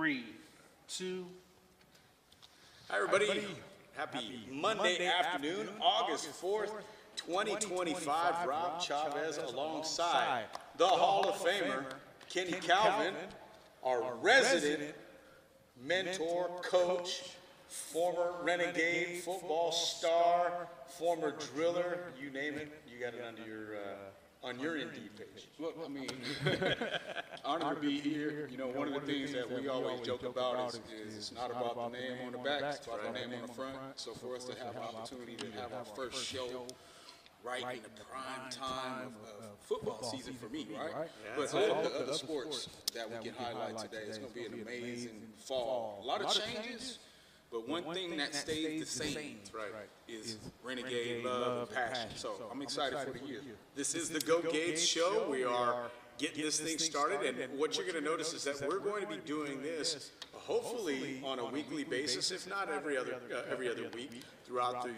3, 2. Hi, everybody. Happy Monday afternoon, August 4th, 2025. Rob Chavez alongside the Hall of Famer, Kenny Calvin, our resident mentor, coach, former Renegade football star, former driller, you name it, you got it under your on your Indeed page. Look, I mean, honored to be here. You know, one of the things that we always joke about is it's not about the name on the back, it's about the name on the front. So for us to have an opportunity to have our first show right in the prime time of football season for me, right? But all the other sports that we can highlight today, it's going to be an amazing fall. A lot of changes. But one thing that stays the same is Renegade love and passion. So I'm excited for the year. This is the Gades show. We are getting this thing started, and what you're going to notice is that we're going to be doing this hopefully on a weekly basis, if not every other week, throughout the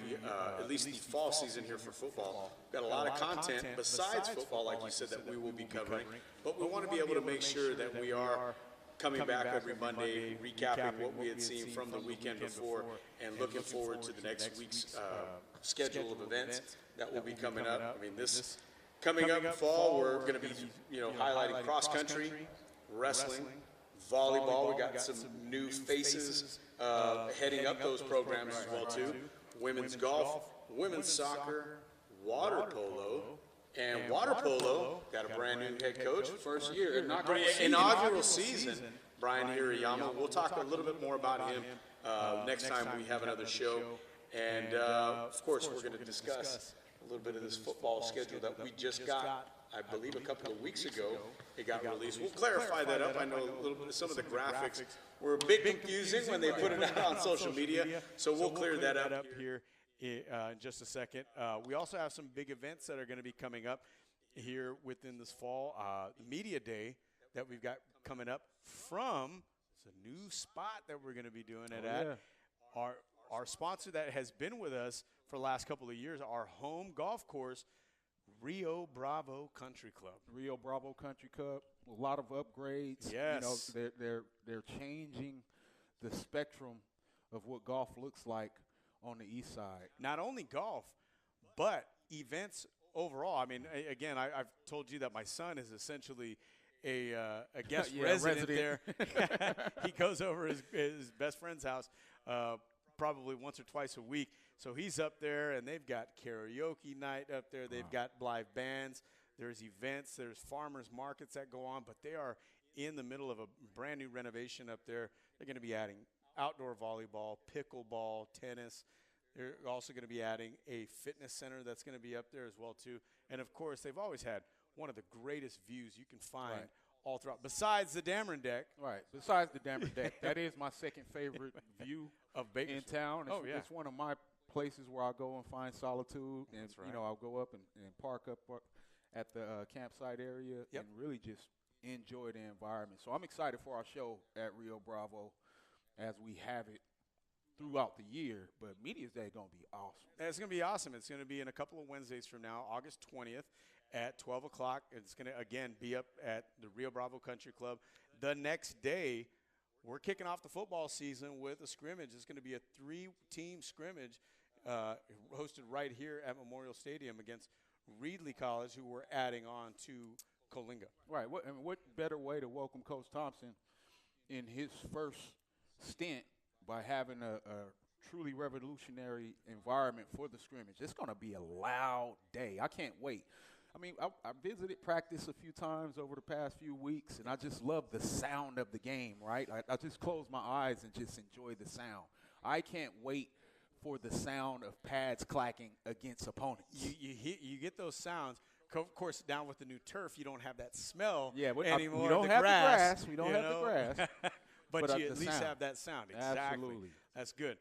at least the fall season here for football. We've got a lot of content besides football, like you said, that we will be covering. But we want to be able to make sure that we are coming back every Monday, recapping what we had seen from the weekend before, and looking forward to the next week's schedule of events that will be coming up. I mean, this coming up in fall, we're going to be, highlighting cross country, wrestling, volleyball. We got some new faces heading up those programs as well too. Women's golf, women's soccer, water polo. And water polo got a brand new head coach, first year, inaugural season, Brian Hirayama. We'll talk a little bit more about him next time we have another show. And, of course, we're going to discuss a little bit of this football schedule that we just got, I believe, a couple of weeks ago. It got released. We'll clarify that up. I know a little bit of some of the graphics were a bit confusing when they put it out on social media, so we'll clear that up here in just a second. We also have some big events that are going to be coming up here within this fall. The Media Day that we've got coming up from, it's a new spot that we're going to be doing it at. Yeah. Our sponsor that has been with us for the last couple of years, our home golf course, Rio Bravo Country Club. Rio Bravo Country Club, a lot of upgrades. Yes. You know, they're changing the spectrum of what golf looks like on the east side. Not only golf, but events overall. I mean, again, I've told you that my son is essentially a guest resident there. He goes over his best friend's house probably once or twice a week. So he's up there, and they've got karaoke night up there. They've got live bands. There's events. There's farmers markets that go on. But they are in the middle of a brand-new renovation up there. They're going to be adding outdoor volleyball, pickleball, tennis. They're also going to be adding a fitness center that's going to be up there as well, too. And, of course, they've always had one of the greatest views you can find all throughout, besides the Dameron Deck. Right, besides the Dameron Deck. That is my second favorite view of in town. It's, it's one of my places where I go and find solitude. And, I'll go up and park up at the campsite area and really just enjoy the environment. So I'm excited for our show at Rio Bravo as we have it throughout the year, but Media's Day is going to be awesome. It's going to be awesome. It's going to be in a couple of Wednesdays from now, August 20th at 12 o'clock. It's going to, again, be up at the Rio Bravo Country Club. The next day, we're kicking off the football season with a scrimmage. It's going to be a 3-team scrimmage hosted right here at Memorial Stadium against Reedley College, who we're adding on to Coalinga. Right. What better way to welcome Coach Thompson in his first stint by having a truly revolutionary environment for the scrimmage. It's going to be a loud day. I can't wait. I mean, I visited practice a few times over the past few weeks, and I just love the sound of the game, right? I just close my eyes and just enjoy the sound. I can't wait for the sound of pads clacking against opponents. You get those sounds. Of course, down with the new turf, you don't have that smell anymore. We don't have the grass. We don't have the grass. But you at least have that sound. Exactly. Absolutely. That's good.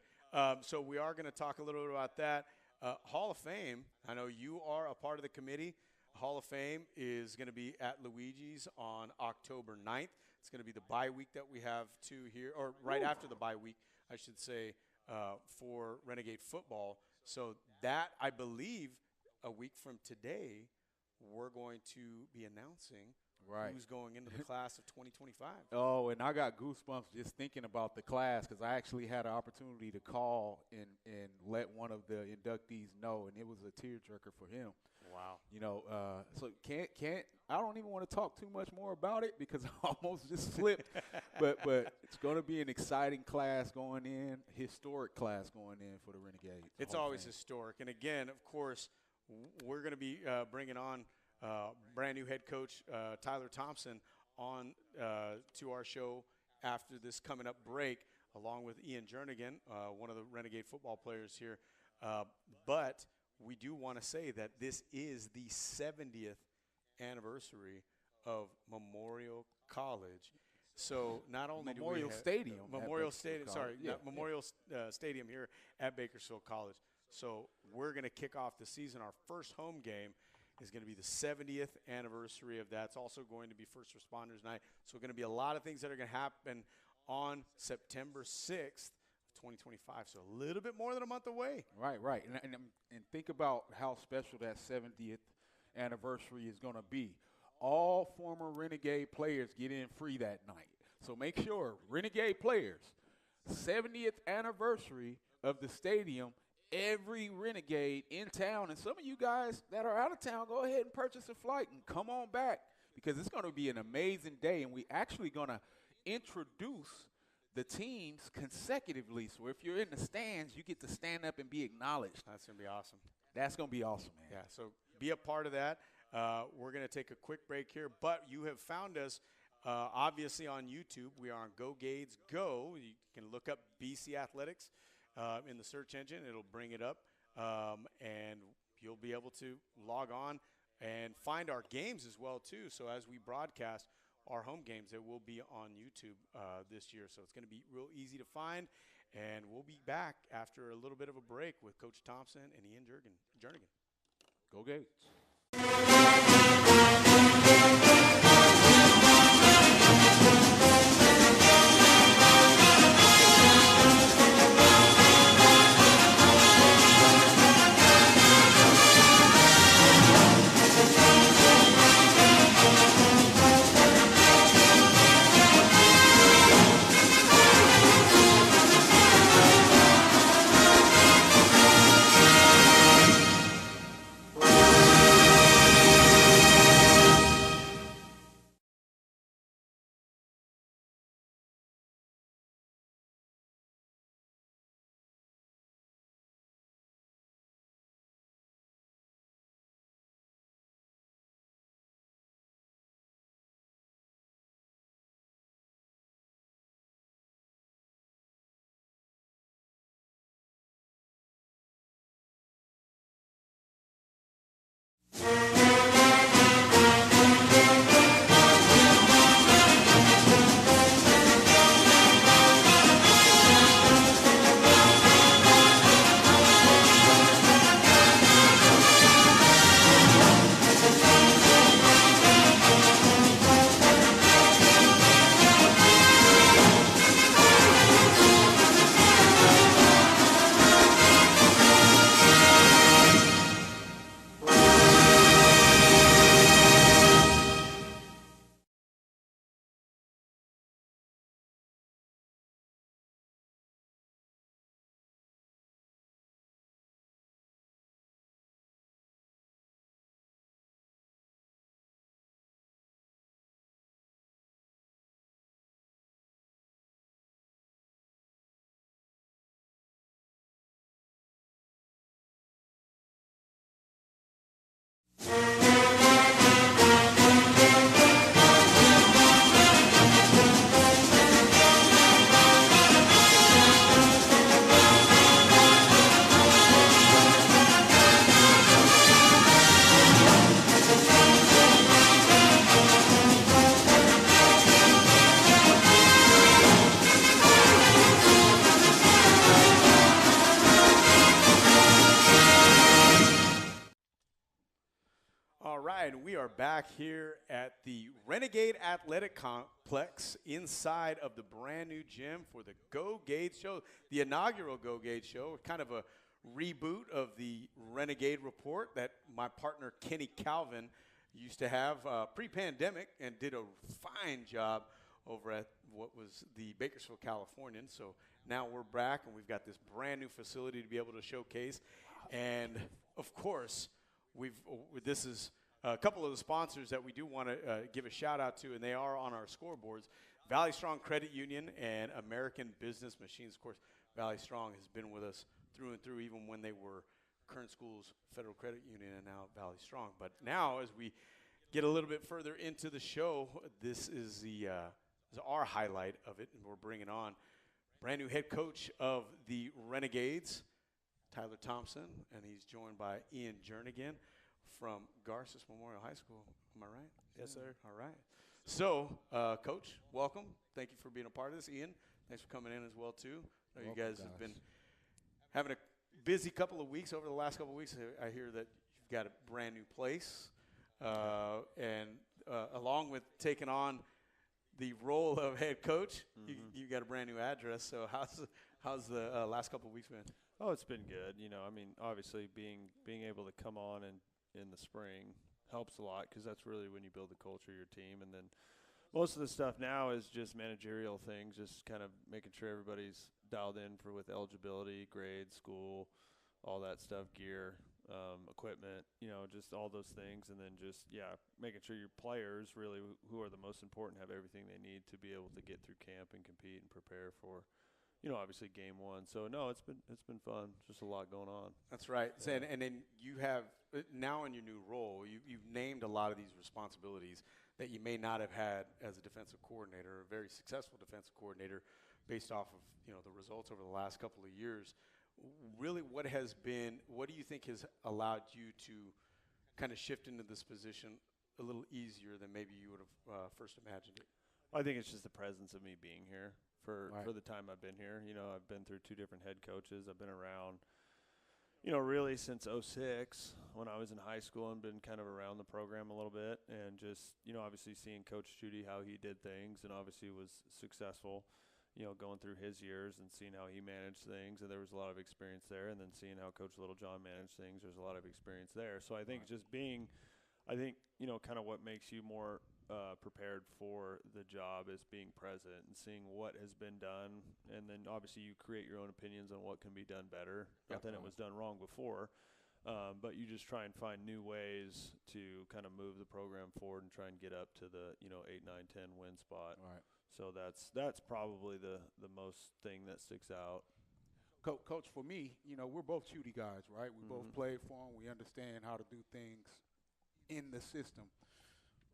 So we are going to talk a little bit about that. Hall of Fame, I know you are a part of the committee. Hall of Fame is going to be at Luigi's on October 9th. It's going to be the bye week that we have here, or right after the bye week, I should say, for Renegade football. So that, I believe, a week from today, we're going to be announcing who's going into the class of 2025. Oh, and I got goosebumps just thinking about the class because I actually had an opportunity to call and let one of the inductees know, and it was a tearjerker for him. Wow. You know, so can't I don't even want to talk too much more about it because I almost just slipped. but it's going to be an exciting class going in, historic class going in for the Renegades. It's always historic. And again, of course, we're going to be bringing on brand new head coach Tyler Thompson on to our show after this coming up break, along with Ian Jernigan, one of the Renegade football players here. But we do want to say that this is the 70th anniversary of Memorial College. So not only Memorial do we have Stadium. Memorial Stadium, sorry, Yeah, Memorial Stadium here at Bakersfield College. So we're going to kick off the season. Our first home game is going to be the 70th anniversary of that. It's also going to be First Responders Night. So going to be a lot of things that are going to happen on September 6th. 2025, so a little bit more than a month away. Right. And think about how special that 70th anniversary is going to be. All former Renegade players get in free that night. So make sure, Renegade players, 70th anniversary of the stadium, every Renegade in town, and some of you guys that are out of town, go ahead and purchase a flight and come on back because it's going to be an amazing day, and we actually going to introduce the teams consecutively. So if you're in the stands, you get to stand up and be acknowledged. That's going to be awesome. That's going to be awesome, man. Yeah, so be a part of that. We're going to take a quick break here, but you have found us obviously on YouTube. We are on Go Gades Go. You can look up BC Athletics in the search engine. It'll bring it up, and you'll be able to log on and find our games as well, too. So as we broadcast our home games, it will be on YouTube this year. So it's going to be real easy to find. And we'll be back after a little bit of a break with Coach Thompson and Ian Jernigan. Go Gades. Back here at the Renegade Athletic Complex inside of the brand new gym for the Go Gades show, the inaugural Go Gades show, kind of a reboot of the Renegade Report that my partner Kenny Calvin used to have pre-pandemic and did a fine job over at what was the Bakersfield Californian. So now we're back, and we've got this brand new facility to be able to showcase. And, of course, this is a couple of the sponsors that we do want to give a shout-out to, and they are on our scoreboards. Valley Strong Credit Union and American Business Machines. Of course, Valley Strong has been with us through and through, even when they were Kern Schools Federal Credit Union and now Valley Strong. But now, as we get a little bit further into the show, this is our highlight of it, and we're bringing on brand new head coach of the Renegades, Tyler Thompson, and he's joined by Ian Jernigan from Garces Memorial High School. Am I right? Yes, sir. All right. So, Coach, welcome. Thank you for being a part of this. Ian, thanks for coming in as well, too. I know you guys have been having a busy couple of weeks over the last couple of weeks. I hear that you've got a brand new place, and along with taking on the role of head coach, you got a brand new address. So how's the last couple of weeks been? Oh, it's been good. I mean, obviously being able to come on in the spring helps a lot, because that's really when you build the culture of your team. And then most of the stuff now is just managerial things, just kind of making sure everybody's dialed in with eligibility, grades, school, all that stuff, gear, equipment, just all those things. And then just, making sure your players really, who are the most important, have everything they need to be able to get through camp and compete and prepare for, obviously game one. So, no, it's been fun. Just a lot going on. That's right. Yeah. And then you have now in your new role, you've named a lot of these responsibilities that you may not have had as a defensive coordinator, a very successful defensive coordinator, based off of the results over the last couple of years. Really, what do you think has allowed you to kind of shift into this position a little easier than maybe you would have first imagined it? I think it's just the presence of me being here for the time I've been here. I've been through 2 different head coaches. I've been around, really since '06 when I was in high school, and been kind of around the program a little bit, and just, obviously seeing Coach Judy, how he did things, and obviously was successful, going through his years and seeing how he managed things. And there was a lot of experience there. And then seeing how Coach Littlejohn managed things, there's a lot of experience there. So I think just kind of what makes you more prepared for the job is being present and seeing what has been done. And then obviously you create your own opinions on what can be done better. Not that it was done wrong before, but you just try and find new ways to kind of move the program forward and try and get up to the 8, 9, 10 win spot. Right. So that's probably the most thing that sticks out. Coach, for me, we're both shooty guys, right? We both played for them. We understand how to do things in the system.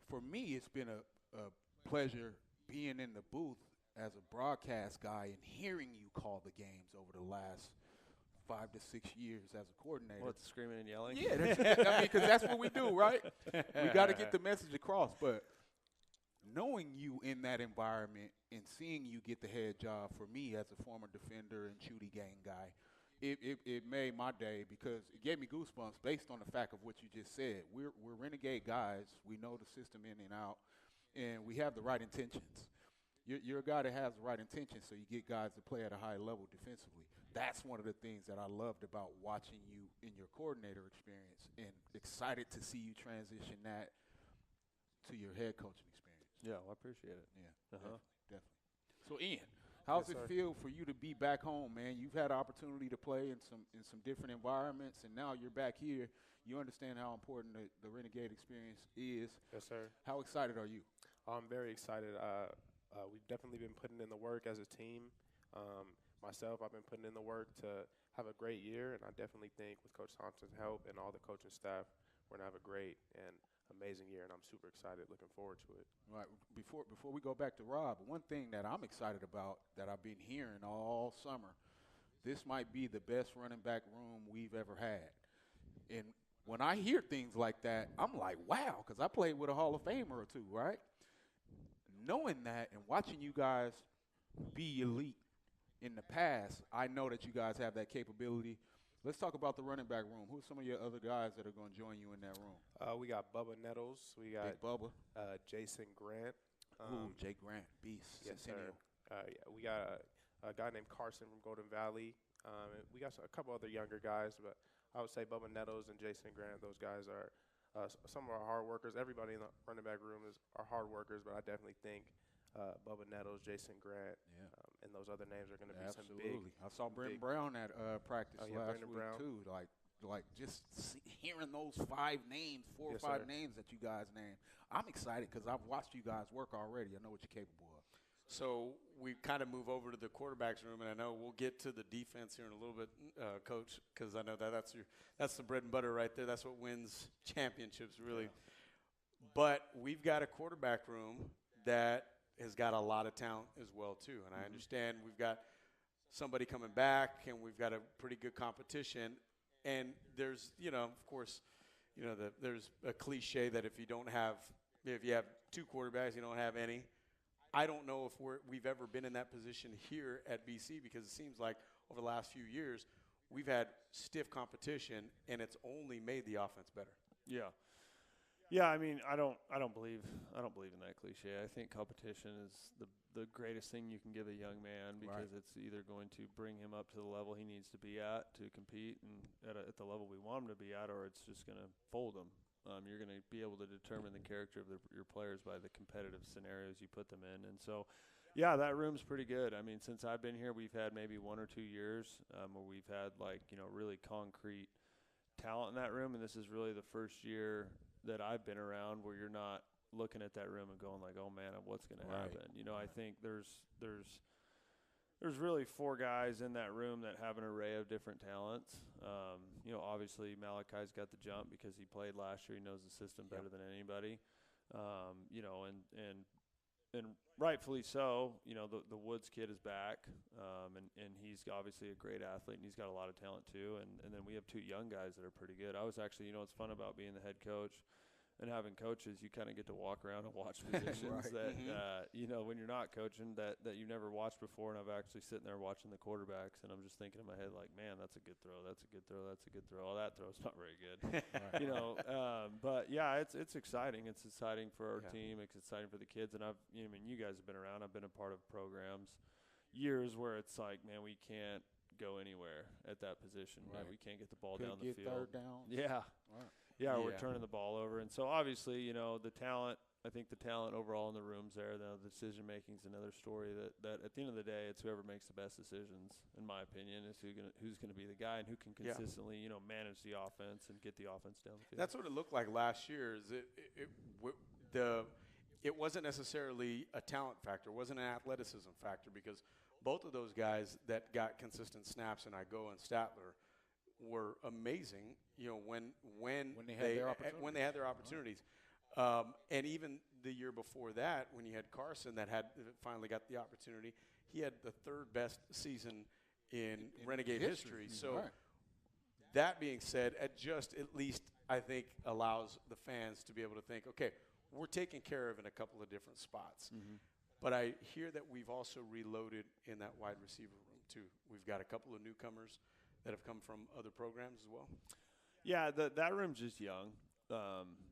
For me, it's been a pleasure being in the booth as a broadcast guy and hearing you call the games over the last 5 to 6 years as a coordinator. What, screaming and yelling? Yeah, because that's what we do, right? We got to get the message across. But knowing you in that environment and seeing you get the head job, for me as a former defender and shooty gang guy, it made my day, because it gave me goosebumps based on the fact of what you just said. We're renegade guys. We know the system in and out, and we have the right intentions. You're a guy that has the right intentions, so you get guys to play at a high level defensively. That's one of the things that I loved about watching you in your coordinator experience, and excited to see you transition that to your head coaching experience. Yeah, well, I appreciate it. Yeah, definitely. So, Ian, how's it feel for you to be back home, man? You've had an opportunity to play in some different environments, and now you're back here. You understand how important the Renegade experience is. Yes, sir. How excited are you? I'm very excited. We've definitely been putting in the work as a team. Myself, I've been putting in the work to have a great year, and I definitely think with Coach Thompson's help and all the coaching staff, we're going to have a great and amazing year, and I'm super excited, looking forward to it. All right. Before we go back to Rob, one thing that I'm excited about that I've been hearing all summer, this might be the best running back room we've ever had. And when I hear things like that, I'm like, wow, because I played with a Hall of Famer or two, right? Knowing that and watching you guys be elite in the past, I know that you guys have that capability. Let's talk about the running back room. Who are some of your other guys that are going to join you in that room? We got Bubba Nettles. We got Big Bubba. Jason Grant. Jay Grant, beast. Yes, Centennial. sir. We got a guy named Carson from Golden Valley. We got a couple other younger guys, but I would say Bubba Nettles and Jason Grant, those guys are some of our hard workers. Everybody in the running back room are hard workers, but I definitely think Bubba Nettles, Jason Grant, and those other names are going to be absolutely. some big. I saw Brenton Brown at practice last Brenton week Brown. too. Like just hearing those 5 names, 4 or 5 names that you guys named, I'm excited because I've watched you guys work already. I know what you're capable of. So we kind of move over to the quarterback's room, and I know we'll get to the defense here in a little bit, Coach, because I know that's the bread and butter right there. That's what wins championships, really. Yeah. But we've got a quarterback room that has got a lot of talent as well too, and I understand we've got somebody coming back, and we've got a pretty good competition. And there's, of course, there's a cliche that if you have 2 quarterbacks, you don't have any. I don't know if we've ever been in that position here at BC, because it seems like over the last few years we've had stiff competition, and it's only made the offense better. Yeah. Yeah, I mean, I don't believe in that cliche. I think competition is the greatest thing you can give a young man, because it's either going to bring him up to the level he needs to be at to compete and at the level we want him to be at, or it's just going to fold him. You're going to be able to determine the character of your players by the competitive scenarios you put them in. And so, yeah, that room's pretty good. I mean, since I've been here, we've had maybe 1 or 2 years where we've had really concrete talent in that room, and this is really the first year that I've been around where you're not looking at that room and going like, oh man, what's going to happen? I think there's really 4 guys in that room that have an array of different talents. Obviously Malachi's got the jump because he played last year. He knows the system better than anybody. And rightfully so. The Woods kid is back, and he's obviously a great athlete, and he's got a lot of talent too. And then we have 2 young guys that are pretty good. I was actually, what's fun about being the head coach and having coaches, you kind of get to walk around and watch positions that, when you're not coaching that you never watched before. And I'm actually sitting there watching the quarterbacks, and I'm just thinking in my head like, man, that's a good throw. That's a good throw. That's a good throw. Oh, that throw's not very good. But yeah, it's exciting. It's exciting for our team. It's exciting for the kids. And you guys have been around. I've been a part of programs years where it's like, man, we can't go anywhere at that position. Man, we can't get the ball down the field. Third down. Yeah. Right. Yeah, we're turning the ball over. And so obviously, the talent, I think the talent overall in the room's there. The decision-making is another story that at the end of the day, it's whoever makes the best decisions, in my opinion, is who's going to be the guy and who can consistently, manage the offense and get the offense down the field. That's what it looked like last year. It wasn't necessarily a talent factor. It wasn't an athleticism factor, because both of those guys that got consistent snaps, and Igo and Statler, were amazing, when they had their opportunities. And even the year before that, when you had Carson that had finally got the opportunity, he had the 3rd best season in Renegade history. So that being said, at least I think allows the fans to be able to think, okay, we're taken care of in a couple of different spots. But I hear that we've also reloaded in that wide receiver room too. We've got a couple of newcomers that have come from other programs as well. Yeah, that room's just young.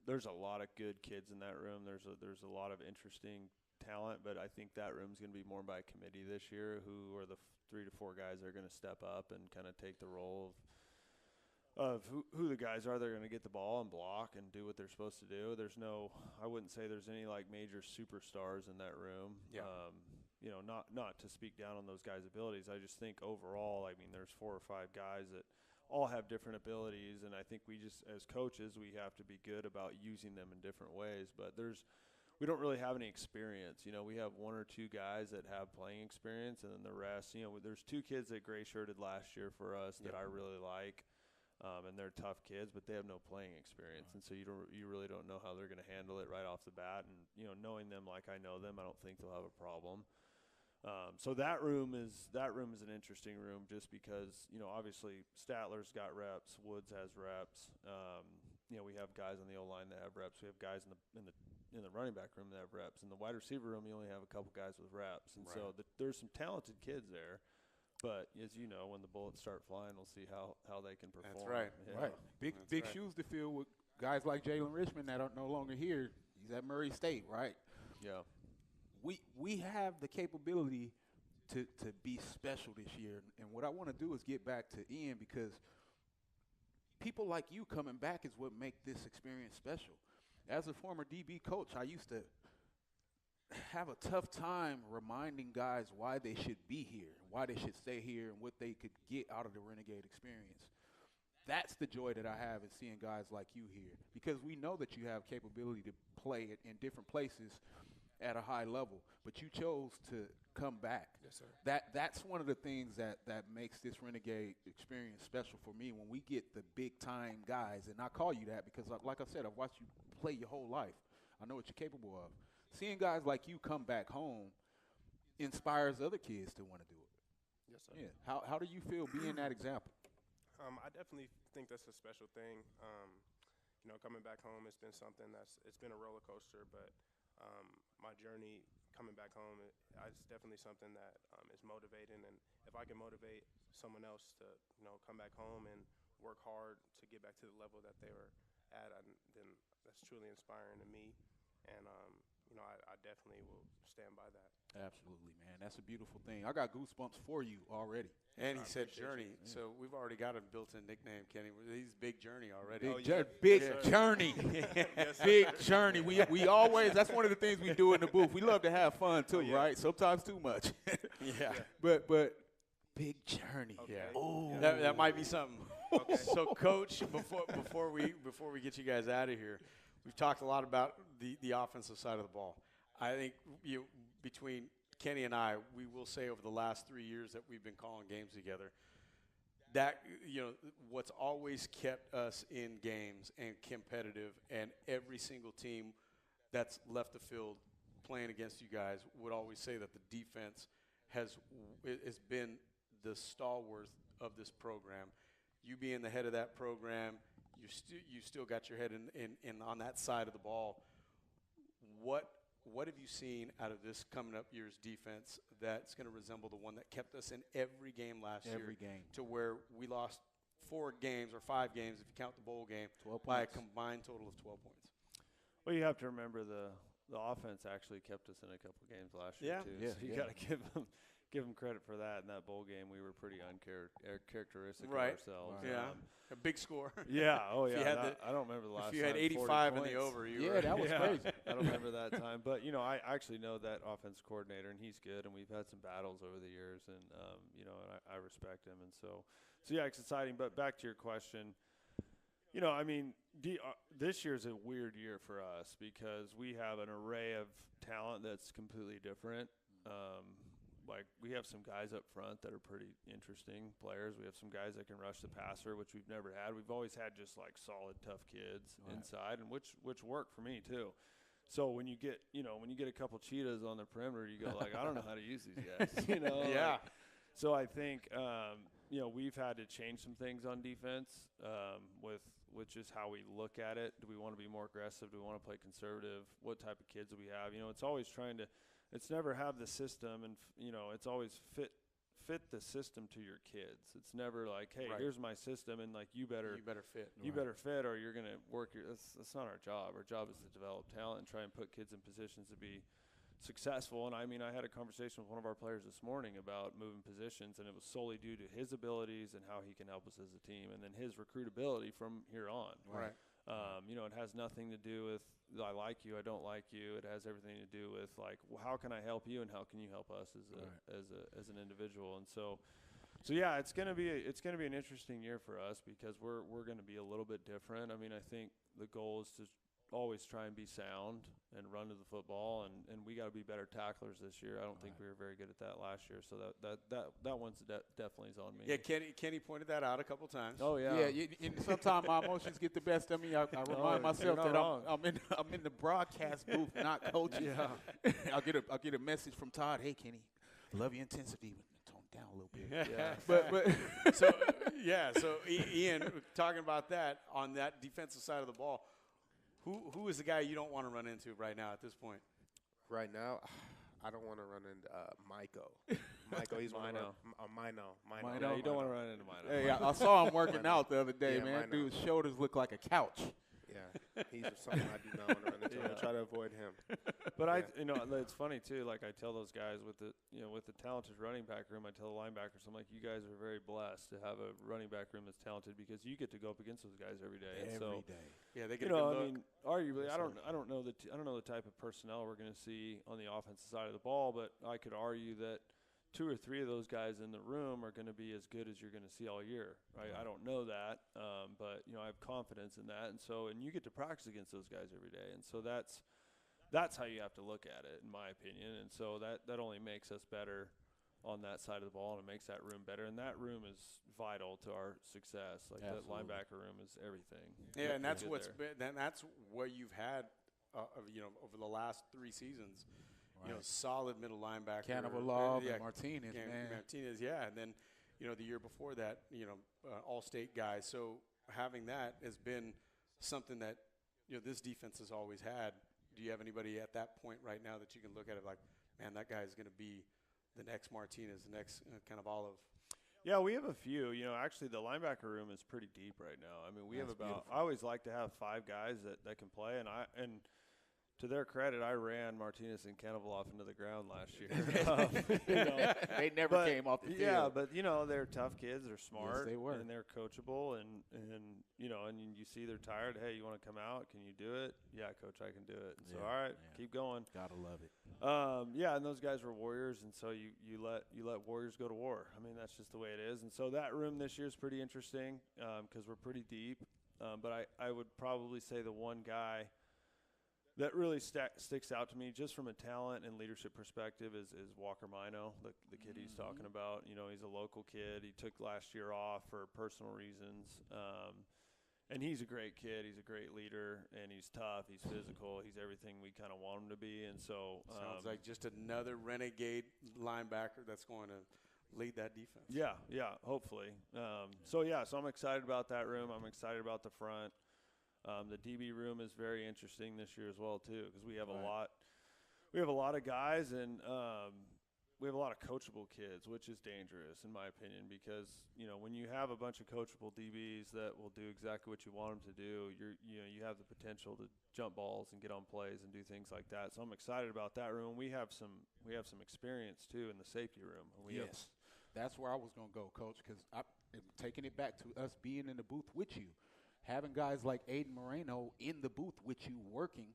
There's a lot of good kids in that room. There's a lot of interesting talent, but I think that room's going to be more by committee this year, who are the 3 to 4 guys that are going to step up and kind of take the role of who the guys are that are going to get the ball and block and do what they're supposed to do. I wouldn't say there's any major superstars in that room. Yeah. Not to speak down on those guys' abilities. I just think overall, there's 4 or 5 guys that all have different abilities, and I think we just, as coaches, we have to be good about using them in different ways. But we don't really have any experience. We have 1 or 2 guys that have playing experience, and then the rest, there's 2 kids that gray-shirted last year for us that I really like. And they're tough kids, but they have no playing experience, and so you really don't know how they're going to handle it right off the bat. And knowing them like I know them, I don't think they'll have a problem. So that room is an interesting room, just because obviously Statler's got reps, Woods has reps. We have guys on the O-line that have reps. We have guys in the running back room that have reps. In the wide receiver room, you only have a couple guys with reps, and so there's some talented kids there. But as you know, when the bullets start flying, we'll see how they can perform. That's right. Yeah. Right. Big shoes to fill with guys like Jalen Richmond that are no longer here. He's at Murray State, right? Yeah. We have the capability to be special this year. And what I want to do is get back to Ian, because people like you coming back is what make this experience special. As a former DB coach, I used to have a tough time reminding guys why they should be here, why they should stay here, and what they could get out of the Renegade experience. That's the joy that I have in seeing guys like you here, because we know that you have capability to play it in different places at a high level, but you chose to come back. Yes, sir. That's one of the things that makes this Renegade experience special for me when we get the big-time guys, and I call you that because, like I said, I've watched you play your whole life. I know what you're capable of. Seeing guys like you come back home inspires other kids to want to do it. Yes, sir. Yeah. How do you feel being that example? I definitely think that's a special thing. Coming back home, it's been something it's been a roller coaster, but my journey coming back home, it's definitely something that is motivating. And if I can motivate someone else to, come back home and work hard to get back to the level that they were at, then that's truly inspiring to me. And, I definitely will stand by that. Absolutely, man. That's a beautiful thing. I got goosebumps for you already. And he said Journey, so we've already got a built-in nickname, Kenny. He's Big Journey already. Big Journey. Big Journey. We always, that's one of the things we do in the booth. We love to have fun too, right? Sometimes too much. Yeah. But Big Journey. Okay. Yeah. Oh. That might be something. Okay. So, Coach, before we get you guys out of here, we've talked a lot about the offensive side of the ball. I think between Kenny and I, we will say over the last 3 years that we've been calling games together, that what's always kept us in games and competitive, and every single team that's left the field playing against you guys would always say that the defense has been the stalwart of this program. You being the head of that program, you still got your head in on that side of the ball. What have you seen out of this coming up year's defense that's going to resemble the one that kept us in every game last year? Every game. To where we lost 4 games or 5 games, if you count the bowl game, 12 by a points. combined total of 12 points. Well, you have to remember the offense actually kept us in a couple games last year too. Yeah, So you got to give them credit for that. In that bowl game, we were pretty uncharacteristic of ourselves. Right. Yeah, a big score. Yeah. Oh, If yeah. you had I don't remember the last If you had time 85 in 40 the points. over, That was crazy. I don't remember that time. But, I actually know that offense coordinator, and he's good, and we've had some battles over the years, and, and I respect him. And so, yeah, it's exciting. But back to your question, this year's a weird year for us because we have an array of talent that's completely different. We have some guys up front that are pretty interesting players. We have some guys that can rush the passer, which we've never had. We've always had just solid, tough kids inside, and which work for me too. So when you get a couple cheetahs on the perimeter, you go I don't know how to use these guys. Yeah. So I think we've had to change some things on defense with just how we look at it. Do we want to be more aggressive? Do we want to play conservative? What type of kids do we have? It's always it's never have the system, and it's always fit the system to your kids. It's never hey, here's my system, and you better fit. You better fit, or you're gonna work that's not our job. Our job is to develop talent and try and put kids in positions to be successful. And I had a conversation with one of our players this morning about moving positions, and it was solely due to his abilities and how he can help us as a team, and then his recruitability from here on. Right. It has nothing to do with I like you, I don't like you. It has everything to do with how can I help you and how can you help us as an individual. And so yeah, it's gonna be an interesting year for us because we're gonna be a little bit different. I think the goal is to always try and be sound and run to the football, and we got to be better tacklers this year. I don't think we were very good at that last year, so that one's definitely is on me. Yeah, Kenny pointed that out a couple times. Oh yeah. And sometimes my emotions get the best of me. I remind myself that I'm in the broadcast booth, not coaching. Yeah. I'll get a message from Todd. Hey, Kenny, love your intensity. Tone down a little bit. Yeah. But So Ian, talking about that on that defensive side of the ball. Who is the guy you don't want to run into right now at this point? Right now, I don't want to run into Miko. He's Mino. Yeah, you don't want to run into Mino. Hey, I saw him working out the other day, Yeah, man. Mino. Dude's shoulders look like a couch. Yeah, he's something I do not want to run into. I'm gonna try to avoid him. But it's funny too. Like I tell those guys with the talented running back room, I tell the linebackers, I'm like, you guys are very blessed to have a running back room that's talented because you get to go up against those guys every day. Every day. Yeah, they get a good look. I mean, arguably, I don't know the type of personnel we're going to see on the offensive side of the ball, but I could argue that 2 or 3 of those guys in the room are going to be as good as you're going to see all year. Right? I don't know that, but I have confidence in that, and you get to practice against those guys every day, and so that's how you have to look at it, in my opinion, and so that only makes us better on that side of the ball, and it makes that room better, and that room is vital to our success. Like that linebacker room is everything. Yeah, and that's what's been. That's what you've had, over the last 3 seasons. Right. Solid middle linebacker. Cannavalo and Martinez, Martinez, yeah. And then, the year before that, all-state guys. So having that has been something that, this defense has always had. Do you have anybody at that point right now that you can look at it like, man, that guy is going to be the next Martinez, the next kind of Olive? Yeah, we have a few. Actually, the linebacker room is pretty deep right now. I mean, we have about. Beautiful. I always like to have 5 guys that can play, and to their credit, I ran Martinez and Cannavalo into the ground last year. They never came off the field. Yeah, but they're tough kids. They're smart. Yes, they were. And they're coachable. And you see they're tired. Hey, you want to come out? Can you do it? Yeah, coach, I can do it. And so all right, keep going. Gotta love it. Yeah, and those guys were warriors, and so you let warriors go to war. I mean, that's just the way it is. And so that room this year is pretty interesting because we're pretty deep. But I would probably say the one guy that really sticks out to me just from a talent and leadership perspective is Walker Mino, the kid he's talking about. He's a local kid. He took last year off for personal reasons. And he's a great kid. He's a great leader, and he's tough. He's physical. He's everything we kind of want him to be. And so sounds like just another renegade linebacker that's going to lead that defense. Yeah, hopefully. So I'm excited about that room. I'm excited about the front. The DB room is very interesting this year as well too, because we have a lot. We have a lot of guys, and we have a lot of coachable kids, which is dangerous in my opinion, because when you have a bunch of coachable DBs that will do exactly what you want them to do, you have the potential to jump balls and get on plays and do things like that. So I'm excited about that room. We have some experience too in the safety room. That's where I was going to go, Coach, because I'm taking it back to us being in the booth with you. Having guys like Aiden Moreno in the booth with you working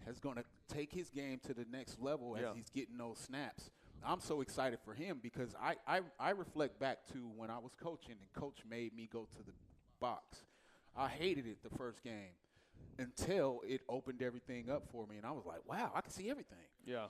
is going to take his game to the next level as he's getting those snaps. I'm so excited for him because I reflect back to when I was coaching and Coach made me go to the box. I hated it the first game until it opened everything up for me, and I was like, wow, I can see everything. Yeah.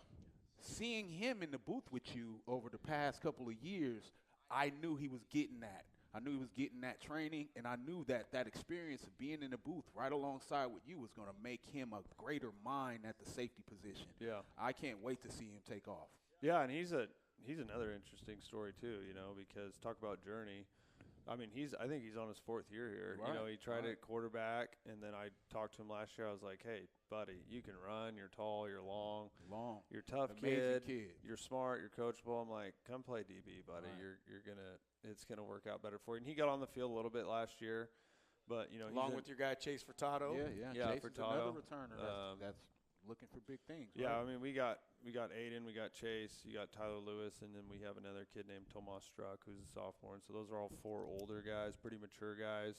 Seeing him in the booth with you over the past couple of years, I knew he was getting that. I knew he was getting that training, and I knew that experience of being in the booth right alongside with you was going to make him a greater mind at the safety position. Yeah. I can't wait to see him take off. Yeah, and he's another interesting story too, because talk about journey. I mean, I think he's on his 4th year here. Right. He tried it at quarterback, and then I talked to him last year. I was like, hey, buddy, you can run. You're tall. You're long. You're a tough kid. You're smart. You're coachable. I'm like, come play DB, buddy. Right. It's gonna work out better for you. And he got on the field a little bit last year, but along with your guy Chase Furtado. Yeah. Furtado, another returner that's looking for big things. Yeah, right? I mean, we got Aiden, we got Chase, you got Tyler Lewis, and then we have another kid named Tomas Struck, who's a sophomore. And so those are all 4 older guys, pretty mature guys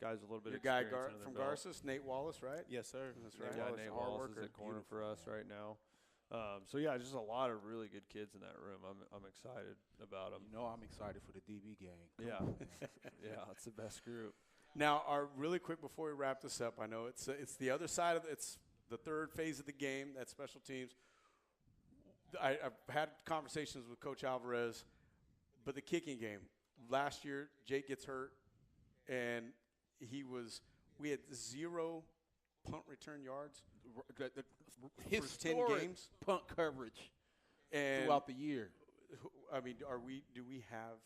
with a little bit of experience. Your guy from Garces, Nate Wallace, right? Yes, sir. That's right. Yeah, Nate Wallace is at corner for us right now. Just a lot of really good kids in that room. I'm excited about them. I'm excited for the DB gang. Yeah, it's the best group. Now, really quick before we wrap this up, I know it's the other side of it's the 3rd phase of the game. That's special teams. I've had conversations with Coach Alvarez, but the kicking game last year, Jake gets hurt, and we had 0 punt return yards. Historic 10 games punt coverage throughout the year. I mean, do we have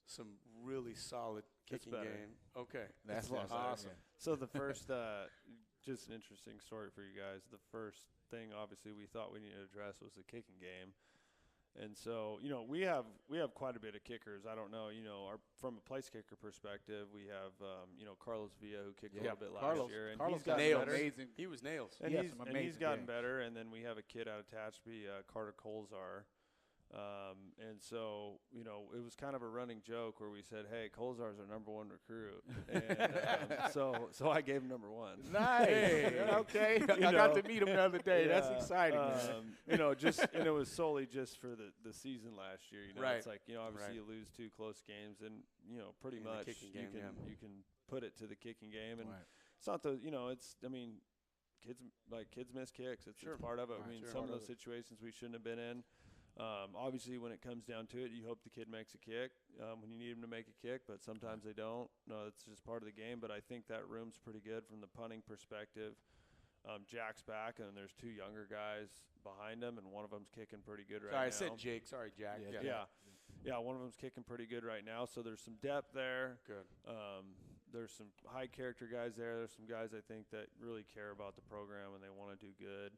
some really solid kicking game? Okay, that's awesome. So the first, just an interesting story for you guys. The first thing, obviously, we thought we needed to address was the kicking game, And so, you know, we have quite a bit of kickers. I don't know, you know, from a place kicker perspective, we have, you know, Carlos Villa, who kicked a little bit last year. And Carlos he's gotten nails. better. Amazing. He was nails. And, and he's gotten better. And then we have a kid out of Tatchby, Carter Colzar. And so, you know, it was kind of a running joke where we said, hey, Colzar's our number one recruit. And so I gave him number one. Nice. Okay. I got to meet him the other day. Yeah, That's exciting, man. You know, and it was solely just for the season last year. You know, Right. It's like, you know, obviously you lose 2 close games and, you know, pretty In much the kicking game, you can put it to the kicking game. And Right. it's not the, you know, I mean, kids miss kicks. It's part of it. Right. I mean, Sure. some of those situations we shouldn't have been in. Obviously, when it comes down to it, you hope the kid makes a kick when you need him to make a kick, but sometimes they don't. No, it's just part of the game. But I think that room's pretty good from the punting perspective. Jack's back, and there's 2 younger guys behind him, and one of them's kicking pretty good right now. Sorry, I said Jake. Sorry, Jack. Yeah, one of them's kicking pretty good right now. So there's some depth there. Good. There's some high character guys there. There's some guys I think that really care about the program and they want to do good.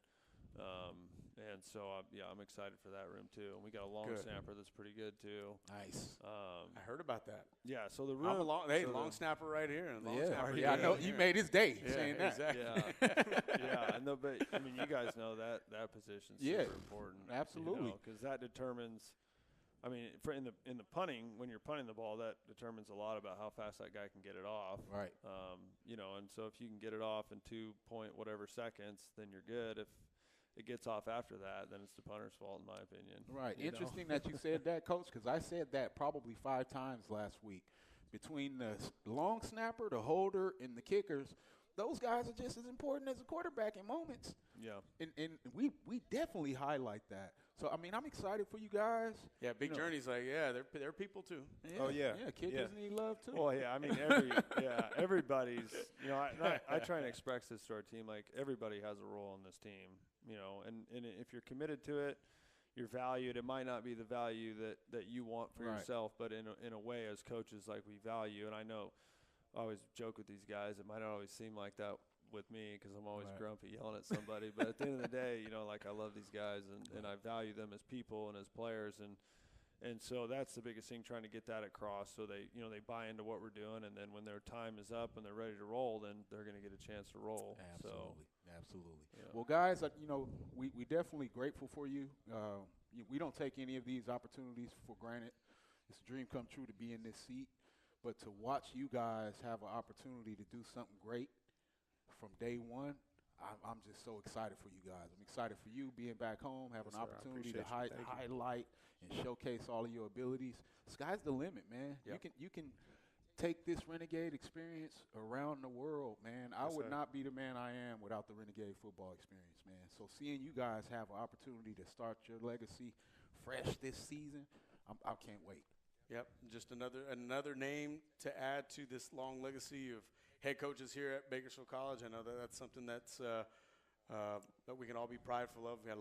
And so, I'm excited for that room too. And we got a long snapper that's pretty good too. Nice. I heard about that. Yeah. So the room. I'm a long snapper right here. And long snapper I know you made his day saying that. Exactly. Yeah. But I mean, you guys know that position's super important. Absolutely. Because that determines. I mean, in the punting, when you're punting the ball, that determines a lot about how fast that guy can get it off. Right. You know, and so if you can get it off in 2 point whatever seconds, then you're good. If it gets off after that, then it's the punter's fault, in my opinion. Right. Interesting that you said that, Coach, because I said that probably 5 times last week. Between the long snapper, the holder, and the kickers, those guys are just as important as a quarterback in moments. Yeah. And we definitely highlight that. So, I mean, I'm excited for you guys. Yeah, Big Journey's like, they're people too. Yeah. Oh, yeah. Yeah, kickers need love too. Well, yeah, I mean, everybody's, you know, I try and express this to our team, like everybody has a role on this team, you know, and if you're committed to it, you're valued. It might not be the value that you want for yourself, but in a way, as coaches, like we value. And I know I always joke with these guys. It might not always seem like that with me because I'm always grumpy yelling at somebody. But at the end of the day, you know, like I love these guys and I value them as people and as players. And so that's the biggest thing, trying to get that across so they buy into what we're doing. And then when their time is up and they're ready to roll, then they're going to get a chance to roll. Absolutely. Yeah. Well, guys, you know, we definitely grateful for you. We don't take any of these opportunities for granted. It's a dream come true to be in this seat. But to watch you guys have an opportunity to do something great from day one, I'm just so excited for you guys. I'm excited for you being back home, have an opportunity to highlight and showcase all of your abilities. Sky's the limit, man. Yep. You can take this Renegade experience around the world, man. I would not be the man I am without the Renegade football experience, man. So seeing you guys have an opportunity to start your legacy fresh this season, I can't wait. Yep, just another name to add to this long legacy of head coaches here at Bakersfield College. I know that's something that's that we can all be prideful of. We had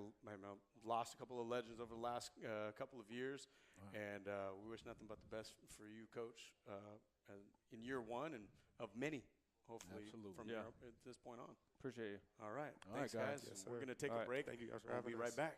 lost a couple of legends over the last couple of years, and we wish nothing but the best for you, Coach, in year 1 and of many, hopefully, from here at this point on. Appreciate you. All right. All Thanks, right, guys. Yes, We're going to take all a break. Thank you guys for We'll having be us. right back.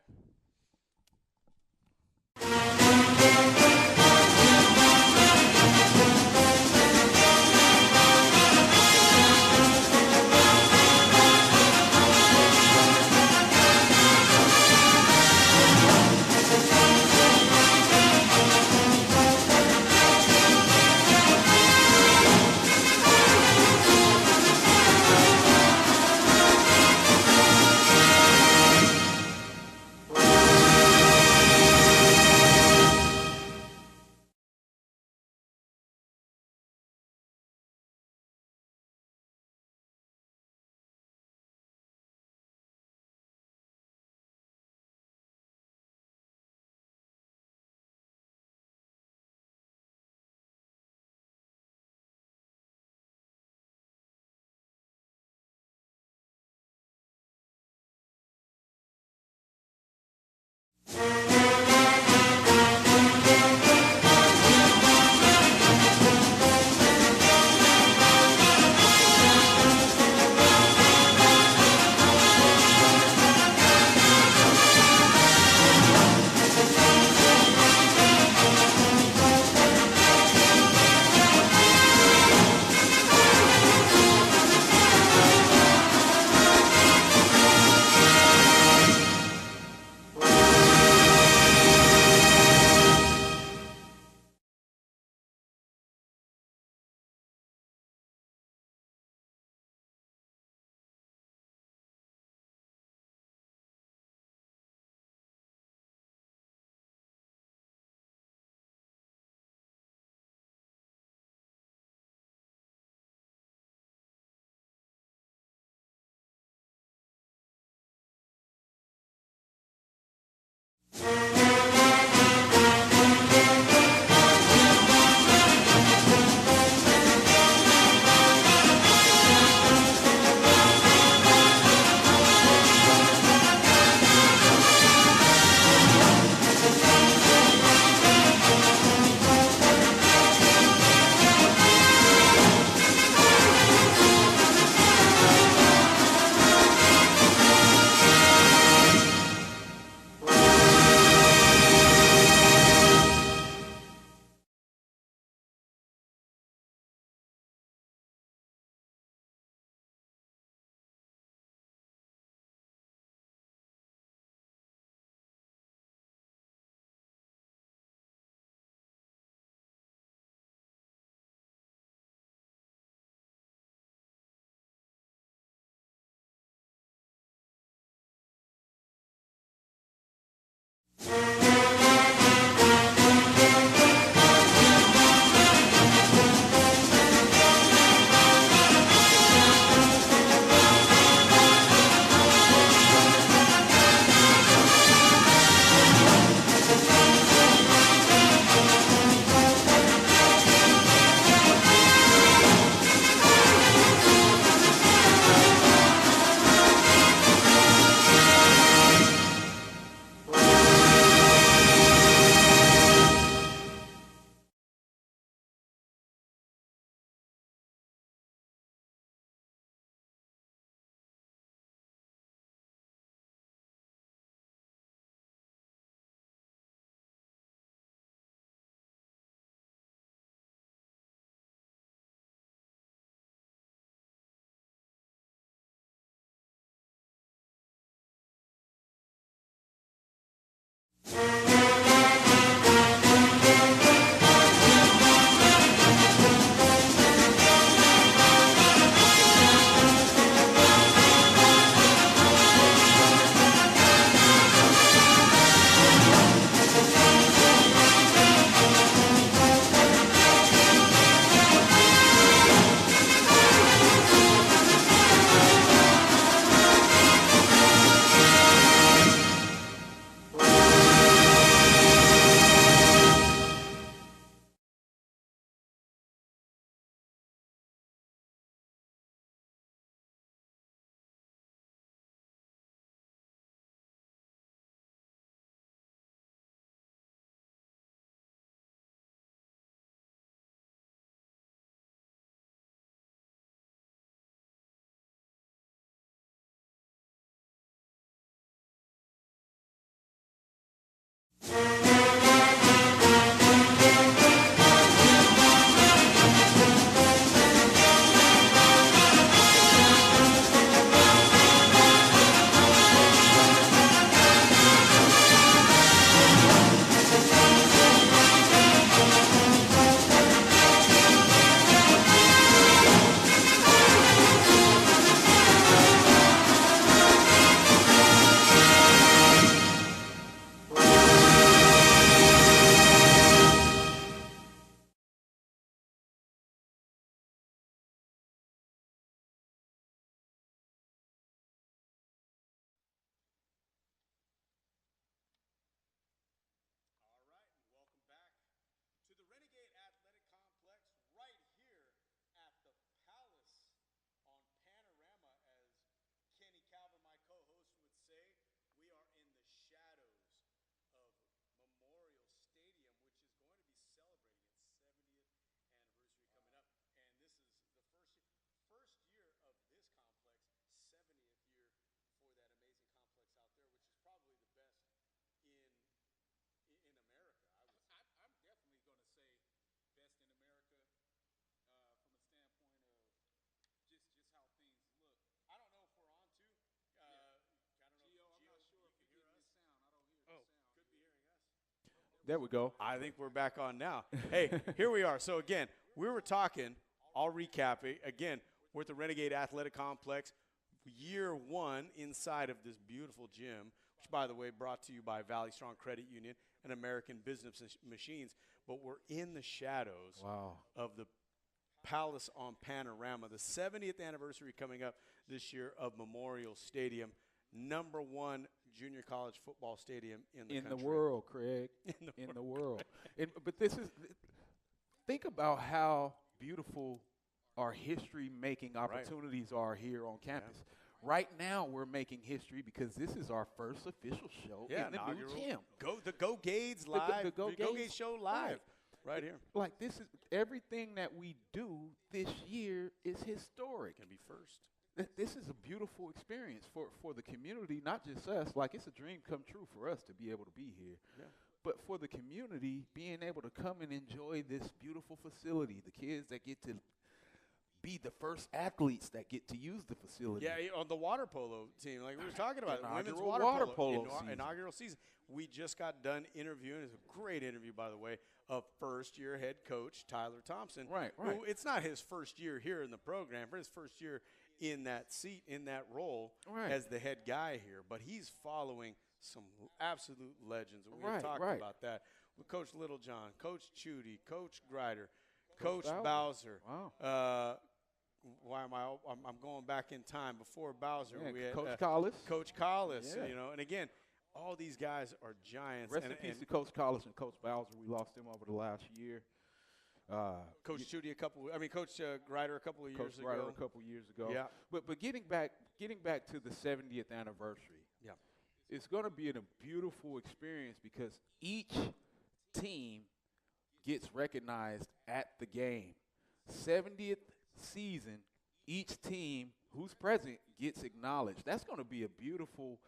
There we go. I think we're back on now. Hey, here we are. So, again, we were talking, I'll recap it. Again, we're at the Renegade Athletic Complex, year one inside of this beautiful gym, which, by the way, brought to you by Valley Strong Credit Union and American Business Machines. But we're in the shadows of the Palace on Panorama, the 70th anniversary coming up this year of Memorial Stadium, #1 junior college football stadium in the country. In the world, Craig. In the world. But this is – think about how beautiful our history-making opportunities are here on campus. Yeah. Right now, we're making history because this is our first official show in the new gym. Go Gades live. The Go Gades show live. Right here. Like, this is everything that we do this year is historic. Can be first. This is a beautiful experience for the community, not just us. Like, it's a dream come true for us to be able to be here. Yeah. But for the community, being able to come and enjoy this beautiful facility, the kids that get to be the first athletes that get to use the facility. Yeah, on the water polo team, like we were talking about, women's Inaugural water polo polo inaugural season. We just got done interviewing. It's a great interview, by the way, of first-year head coach Tyler Thompson. Right. Who, it's not his first year here in the program, for his first year in that seat, in that role as the head guy here. But he's following some absolute legends. We're going to talk about that with Coach Littlejohn, Coach Chudy, Coach Grider, Coach Bowser. Wow. Why am I'm going back in time. Before Bowser, we had Coach Collis. Coach Collis, and again, all these guys are giants. Rest in peace to Coach Collis and Coach Bowser. We lost them over the last year. Coach Chudy Coach Grider a couple of years ago. Coach Grider a couple of years ago. Yeah. But getting back to the 70th anniversary. Yeah. It's going to be a beautiful experience because each team gets recognized at the game. 70th season, each team who's present gets acknowledged. That's going to be a beautiful,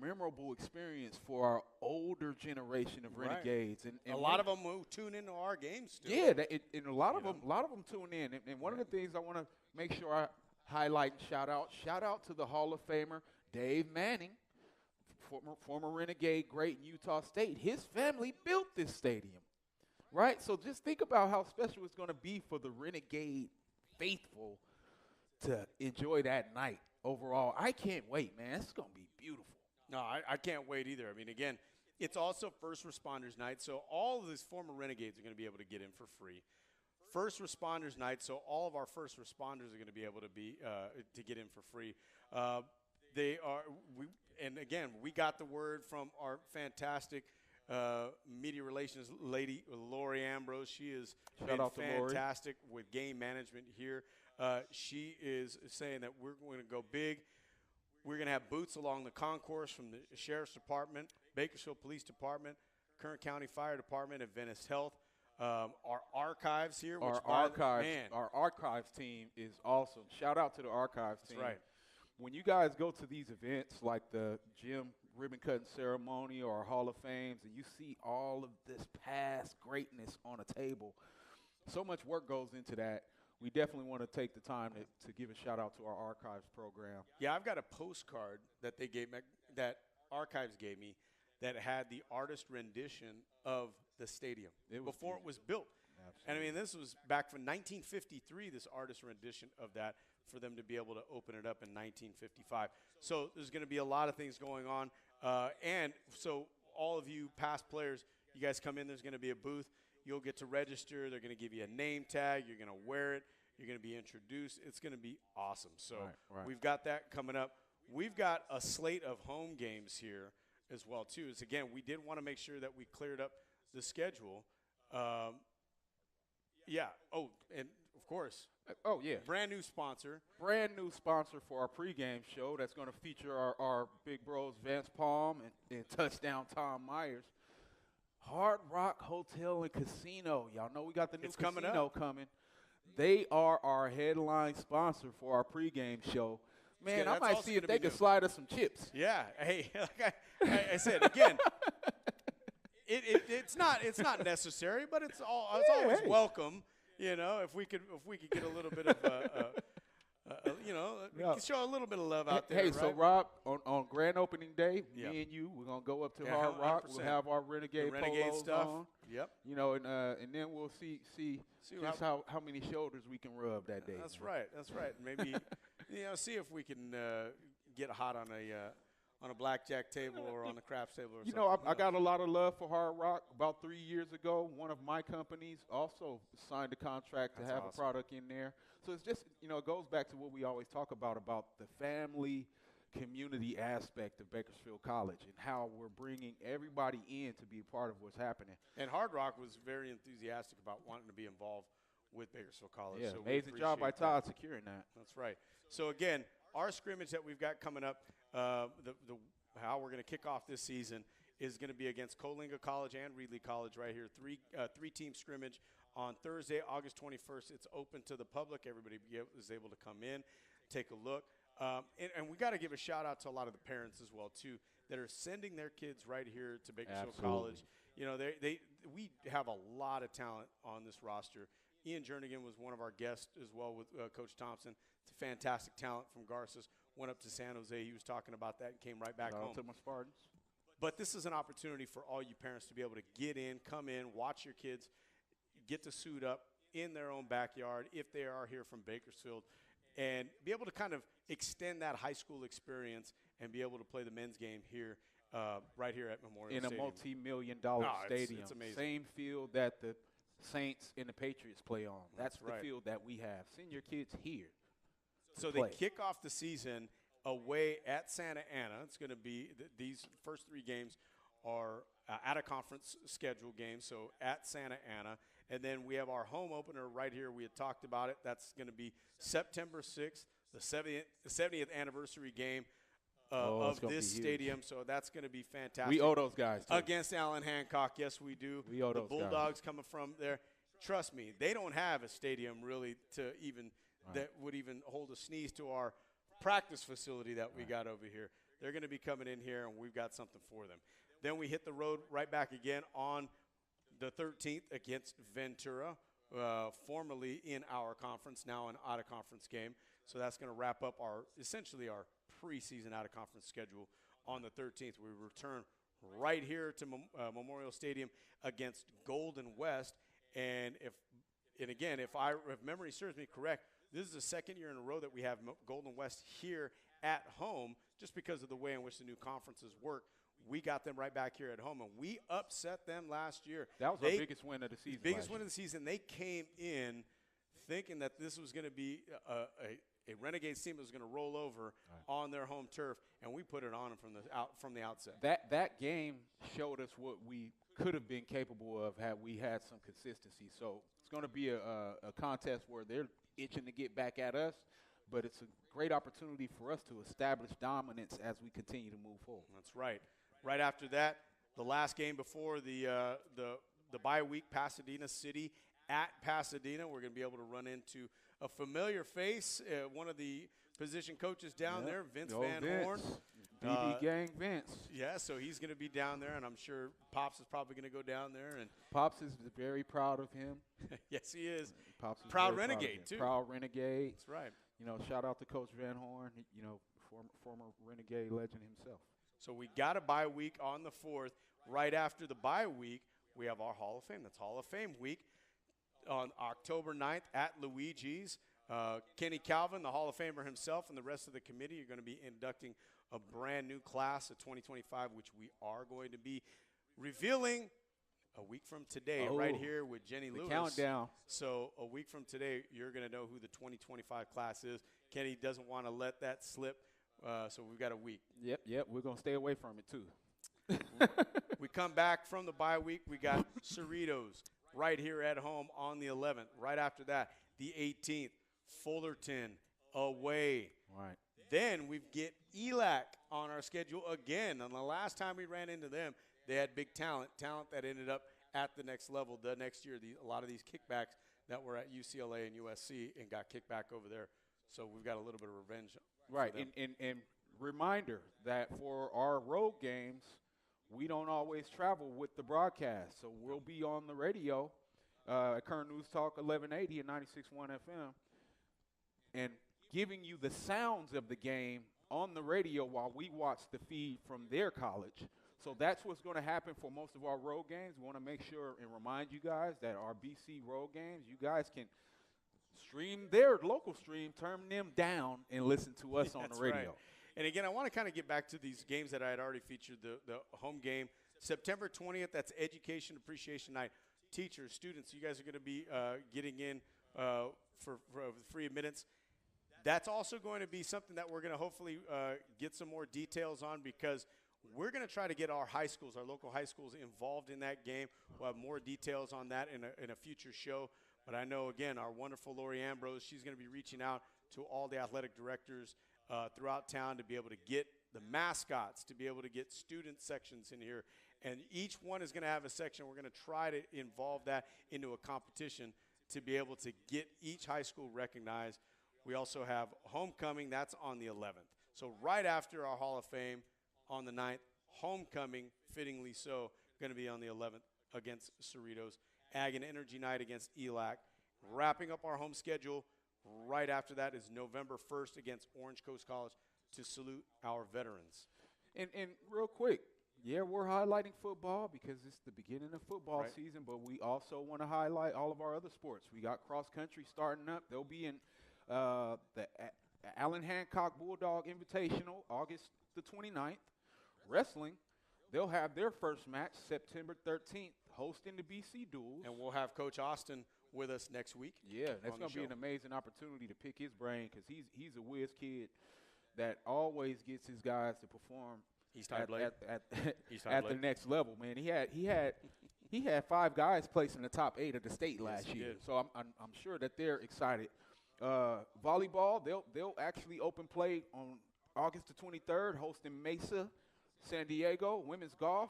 memorable experience for our older generation of Renegades. And a lot of them will tune into our games still. Yeah, and a lot of them tune in. And one of the things I want to make sure I highlight and shout out to the Hall of Famer Dave Manning, former Renegade great in Utah State. His family built this stadium, right? So just think about how special it's going to be for the Renegade faithful to enjoy that night overall. I can't wait, man. It's going to be beautiful. No, I can't wait either. I mean, again, it's also First Responders Night, so all of these former Renegades are going to be able to get in for free. First Responders Night, so all of our first responders are going to be able to get in for free. And again, we got the word from our fantastic media relations lady, Lori Ambrose. She is fantastic with game management here. She is saying that we're going to go big. We're going to have booths along the concourse from the Sheriff's Department, Bakersfield Police Department, Kern County Fire Department, and Venice Health. Our archives here. Our archives team is awesome. Shout out to the archives team. That's right. When you guys go to these events like the gym ribbon cutting ceremony or Hall of Fames and you see all of this past greatness on a table, so much work goes into that. We definitely want to take the time to give a shout out to our archives program. Yeah, I've got a postcard that they gave me, that Archives gave me, that had the artist rendition of the stadium before it was built. Absolutely. And I mean, this was back from 1953, this artist rendition of that, for them to be able to open it up in 1955. So there's going to be a lot of things going on. And so all of you past players, you guys come in, there's going to be a booth. You'll get to register. They're going to give you a name tag. You're going to wear it. You're going to be introduced. It's going to be awesome. So we've got that coming up. We've got a slate of home games here as well, too. Is again, we did want to make sure that we cleared up the schedule. Yeah. Oh, and of course. Oh, yeah. Brand new sponsor. Brand new sponsor for our pregame show that's going to feature our big bros Vance Palm and Touchdown Tom Myers. Hard Rock Hotel and Casino. Y'all know we got the new casino coming. They are our headline sponsor for our pregame show. Man, I might see if they can slide us some chips. Yeah. Hey, like I said, again, it's not necessary, but it's always welcome. You know, if we could get a little bit of We can show a little bit of love out there. Hey, right? so Rob, on grand opening day, Yep. me and you, we're gonna go up to Yeah, Hard Rock. 100%. We'll have our Renegade polos stuff. on. Yep. And then we'll see just how many shoulders we can rub that day. That's right. That's right. Maybe see if we can get hot on a blackjack table or on the craps table or something. I got a lot of love for Hard Rock. About 3 years ago, one of my companies also signed a contract to have a product in there. So it's just, it goes back to what we always talk about the family community aspect of Bakersfield College and how we're bringing everybody in to be a part of what's happening. And Hard Rock was very enthusiastic about wanting to be involved with Bakersfield College. Yeah, so amazing job by Todd securing that. That's right. So again, our scrimmage that we've got coming up, how we're going to kick off this season is going to be against Coalinga College and Reedley College right here. Three-team scrimmage on Thursday, August 21st. It's open to the public. Everybody is able to come in, take a look. And we got to give a shout out to a lot of the parents as well too that are sending their kids right here to Bakersfield College. We have a lot of talent on this roster. Ian Jernigan was one of our guests as well with Coach Thompson. It's a fantastic talent from Garces. Went up to San Jose. He was talking about that and came right back home. To my Spartans. But this is an opportunity for all you parents to be able to get in, come in, watch your kids get to suit up in their own backyard if they are here from Bakersfield, and be able to kind of extend that high school experience and be able to play the men's game here, right here at Memorial Stadium. In a multi-million-dollar stadium. It's amazing. Same field that the Saints and the Patriots play on. That's right. the field that we have. Send your kids here. So they kick off the season away at Santa Ana. It's going to be these first three games are at a conference schedule games, so at Santa Ana. And then we have our home opener right here. We had talked about it. That's going to be September 6th, the 70th anniversary game of this stadium. So that's going to be fantastic. We owe those guys, too. Against Allen Hancock, yes, we do. We owe those Bulldogs coming from there. Trust me, they don't have a stadium really to even that would even hold a sneeze to our practice facility that we got over here. They're going to be coming in here, and we've got something for them. Then we hit the road right back again on the 13th against Ventura, formerly in our conference, now an out-of-conference game. So that's going to wrap up essentially our preseason out-of-conference schedule on the 13th. We return right here to Memorial Stadium against Golden West. And if memory serves me correct, this is the second year in a row that we have Golden West here at home, just because of the way in which the new conferences work. We got them right back here at home, and we upset them last year. That was our biggest win of the season. Biggest win of the season. They came in thinking that this was going to be a Renegades team that was going to roll over on their home turf, and we put it on them from the outset. That game showed us what we could have been capable of had we had some consistency. So it's going to be a contest where they're itching to get back at us, but it's a great opportunity for us to establish dominance as we continue to move forward. That's right. Right after that, the last game before the bye week, Pasadena City at Pasadena. We're going to be able to run into a familiar face, one of the position coaches down there, Vince Van Horn. BD Gang Vince. Yeah, so he's going to be down there, and I'm sure Pops is probably going to go down there. And Pops is very proud of him. Yes, he is. Pops is proud Renegade, too. Proud Renegade. That's right. Shout out to Coach Van Horn, former Renegade legend himself. So we got a bye week on the 4th. Right after the bye week, we have our Hall of Fame. That's Hall of Fame week on October 9th at Luigi's. Kenny Calvin, the Hall of Famer himself, and the rest of the committee are going to be inducting a brand new class of 2025, which we are going to be revealing a week from today right here with Jenny Lewis. Countdown. So a week from today, you're going to know who the 2025 class is. Kenny doesn't want to let that slip, so we've got a week. Yep. We're going to stay away from it, too. We come back from the bye week. We got Cerritos right here at home on the 11th. Right after that, the 18th, Fullerton away. Right. Then we get ELAC on our schedule again. And the last time we ran into them, they had big talent that ended up at the next level. The next year, a lot of these kickbacks that were at UCLA and USC and got kicked back over there. So we've got a little bit of revenge. Right. And reminder that for our road games, we don't always travel with the broadcast. So we'll be on the radio at Current News Talk 1180 and 96.1 FM. And giving you the sounds of the game on the radio while we watch the feed from their college. So that's what's going to happen for most of our road games. We want to make sure and remind you guys that our BC road games, you guys can stream their local stream, turn them down, and listen to us on the radio. Right. And again, I want to kind of get back to these games that I had already featured. The home game, September 20th, that's Education Appreciation Night. Teachers, students, you guys are going to be getting in for free admittance. That's also going to be something that we're going to hopefully get some more details on, because we're going to try to get our high schools, our local high schools, involved in that game. We'll have more details on that in a future show. But I know, again, our wonderful Lori Ambrose, she's going to be reaching out to all the athletic directors throughout town to be able to get the mascots, to be able to get student sections in here. And each one is going to have a section. We're going to try to involve that into a competition to be able to get each high school recognized. We also have homecoming. That's on the 11th. So right after our Hall of Fame on the 9th, homecoming, fittingly so, going to be on the 11th against Cerritos. Ag and Energy Night against ELAC. Wrapping up our home schedule, right after that is November 1st against Orange Coast College to salute our veterans. And real quick, yeah, we're highlighting football because it's the beginning of football season, but we also want to highlight all of our other sports. We got cross country starting up. They'll be in the Allen Hancock Bulldog Invitational August the 29th. Wrestling, they'll have their first match September 13th, hosting the BC Duels. And we'll have Coach Austin with us next week. Yeah, that's going to be an amazing opportunity to pick his brain, because he's a whiz kid that always gets his guys to perform at the next level. Man, he had 5 guys placed in the top 8 of the state last year. So I'm sure that they're excited. Volleyball, they'll actually open play on August the 23rd, hosting Mesa, San Diego. Women's golf,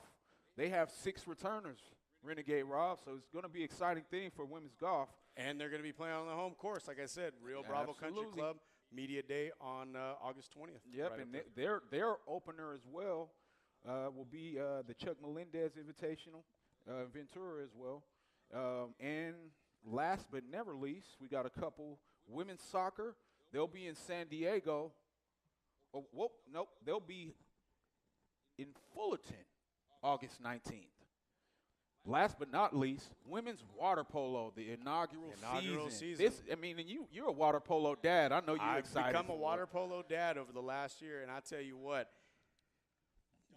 they have 6 returners, Renegade Rob, so it's going to be an exciting thing for women's golf. And they're going to be playing on the home course, like I said, Rio Bravo Country Club, Media Day on August 20th. Yep, right, and their opener as well will be the Chuck Melendez Invitational, Ventura as well. And last but never least, we got a couple women's soccer. They'll be in San Diego. They'll be in Fullerton, August 19th. Last but not least, women's water polo, the inaugural season. And you're a water polo dad. I know you're excited. I've become a water polo dad over the last year, and I tell you what,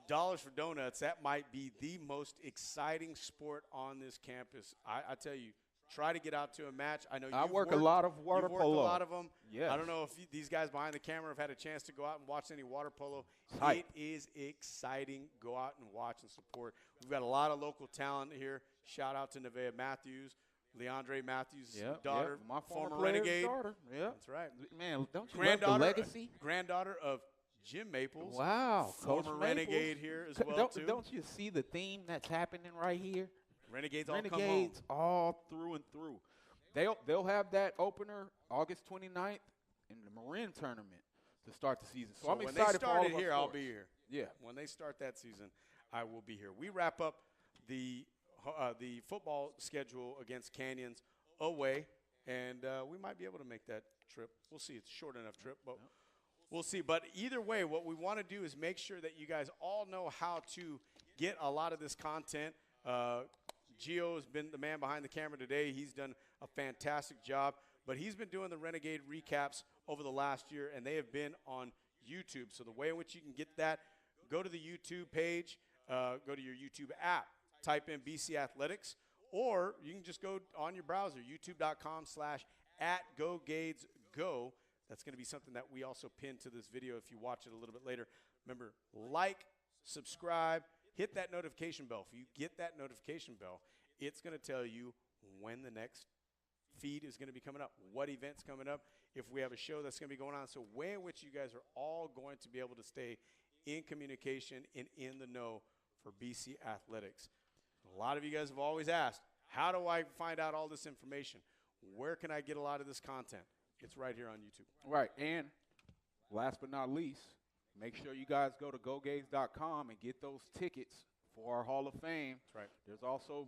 Dollars for Donuts, that might be the most exciting sport on this campus. I tell you, try to get out to a match. I know I work a lot of water polo. You've worked a lot of them. Yes. I don't know if these guys behind the camera have had a chance to go out and watch any water polo. It is exciting. Go out and watch and support. We've got a lot of local talent here. Shout out to Nevaeh Matthews, Leandre Matthews' daughter, my former Renegade. Daughter. Yeah, that's right. Man, don't you love the legacy? Granddaughter of Jim Maples. Wow, former Renegade here as well too. Don't you see the theme that's happening right here? Renegades all through and through. They'll have that opener August 29th in the Marin tournament to start the season. So I'm excited for all of us. When they start it here, I'll be here. Yeah. When they start that season, I will be here. We wrap up the football schedule against Canyons away, and we might be able to make that trip. We'll see. It's a short enough trip, but we'll see. But either way, what we want to do is make sure that you guys all know how to get a lot of this content. Gio has been the man behind the camera today. He's done a fantastic job. But he's been doing the Renegade recaps over the last year, and they have been on YouTube. So the way in which you can get that, go to the YouTube page, go to your YouTube app, type in BC Athletics, or you can just go on your browser, youtube.com/@GoGadesGo. That's going to be something that we also pin to this video if you watch it a little bit later. Remember, like, subscribe, hit that notification bell. If you get that notification bell, it's going to tell you when the next feed is going to be coming up, what event's coming up, if we have a show that's going to be going on. So way in which you guys are all going to be able to stay in communication and in the know for BC Athletics. A lot of you guys have always asked, how do I find out all this information? Where can I get a lot of this content? It's right here on YouTube. Right, and last but not least, make sure you guys go to GoGades.com and get those tickets for our Hall of Fame. That's right. There's also,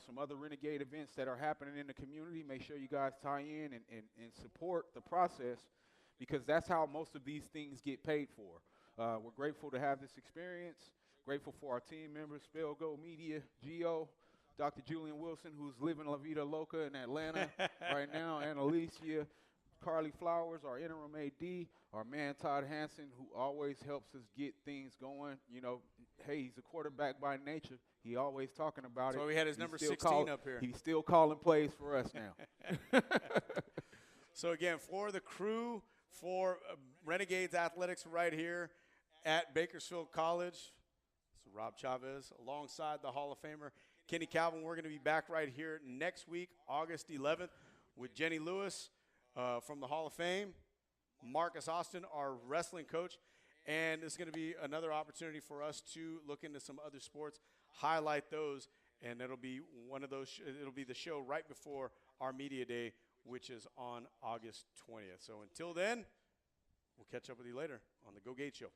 some other Renegade events that are happening in the community. Make sure you guys tie in and support the process, because that's how most of these things get paid for. We're grateful to have this experience, grateful for our team members, Spellgo Media, Gio, Dr. Julian Wilson, who's living La Vida Loca in Atlanta right now, and Alicia, Carly Flowers, our interim AD, our man Todd Hansen, who always helps us get things going. You know, hey, he's a quarterback by nature. He always talking about it. So we had his number 16 up here. He's still calling plays for us now. So again, for the crew, for Renegades Athletics right here at Bakersfield College, so Rob Chavez alongside the Hall of Famer Kenny Calvin. We're going to be back right here next week, August 11th, with Jenny Lewis from the Hall of Fame, Marcus Austin, our wrestling coach, and it's going to be another opportunity for us to look into some other sports, highlight those, and it'll be one of those. It'll be the show right before our media day, which is on August 20th. So until then, we'll catch up with you later on the Go Gades Show.